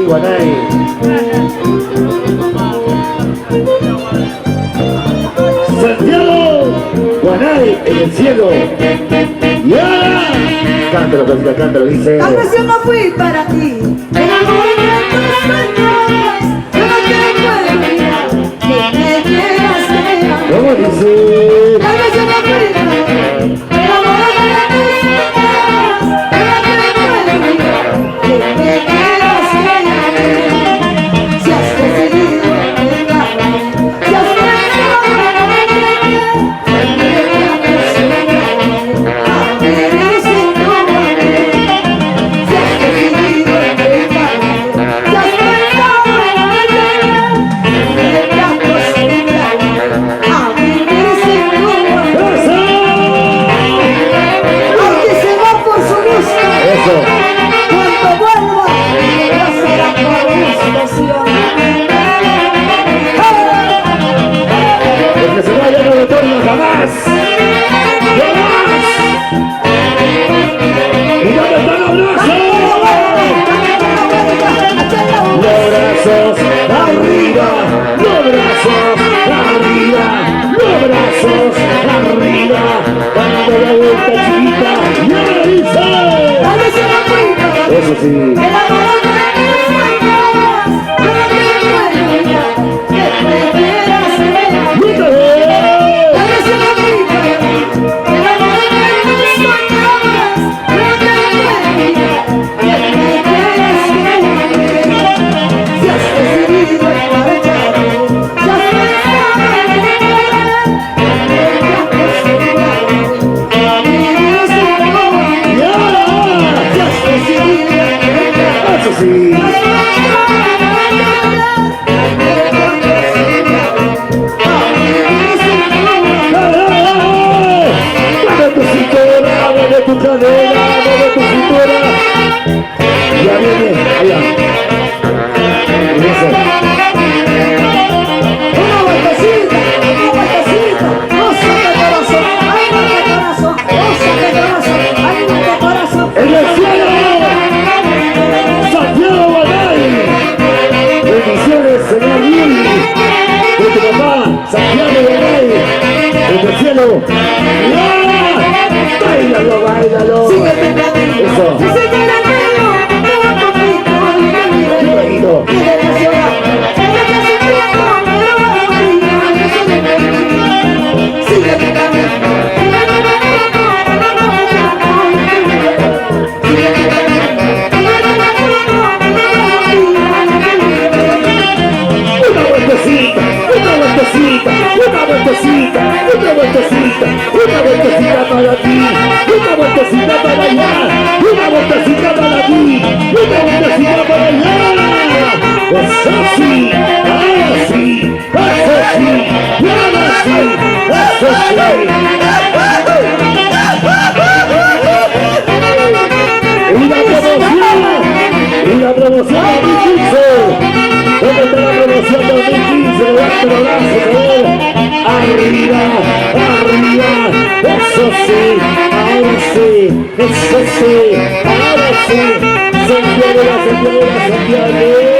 Guanay. Santiago, Guanay en el cielo. Y ahora, cántalo, Camila, cántalo, dice. Tal vez yo no fui para ti, el amor de tus sueños, yo no te puedo olvidar, ni me quieras ver. ¿Cómo dice? Tal vez yo no fui para ti, el amor de tus sueños, yo no te puedo olvidar, ni me quieras ver. Si has decidido dejarme, si has pensado en me acostumbrarme a vivir sin tu amor. Si has decidido dejarme, si has pensado en me acostumbrarme a vivir sin tu amor. Aunque se va por su gusto, Eso. cuando vuelva, no será por gusto, ¿sí o no? El que se vaya no retorna jamás. ¡Jamás! ¿Y dónde está el abrazo? Los brazos arriba, los brazos arriba, los brazos arriba, dando la vuelta chiquita y ahora dice. Tal vez yo no fui para ti, Eso sí. el amor de tus sueños, yo no te puedo olvidar, que me quieras ver. ¡Y otra vez! Tal vez yo no fui para ti, el amor de tus sueños, yo no te puedo olvidar, que me quieras ver. Si has decidido marcharte, si has pensado en me acostumbrarme a vivir sin tu amor. ¡Y ahora! Si has decidido Eso sí. Mueve tu cintura, mueve tu cadera, mueve tu cintura. Ya viene, allá. Y eso. Una vueltecita, gózate corazón, ay mate corazón, gózate corazón, ay mate corazón. ¡En el cielo! ¡Santiago Guanay! Bendiciones, señor Lili. De tu papá, Santiago Guanay. En el cielo. ¡Y ahora! ¡Báilalo, báilalo! Síguete camino, Eso. y sigue el camino, todo poquito, y me ¡Qué mire, bonito! y de la ciudad, ella que hace tiempo, pero va a morir, yo soy de Medellín. Síguete camino, y me mire, pero no me llamo, y me mire. Síguete camino, y me mire, pero no me Una vueltecita, una vueltecita, una vueltecita, una vueltecita, una vueltecita para ti, una vueltecita para allá, una vueltecita para ti, una vueltecita para allá. Eso sí, ahora sí, eso sí, y ahora sí, eso sí. Y la promoción 2015. ¿Dónde está la promoción 2015? Levante los brazos, a ver. Arriba, arriba. Eso sí, ahora sí, eso sí, ahora sí. Santiago, Santiago, Santiago.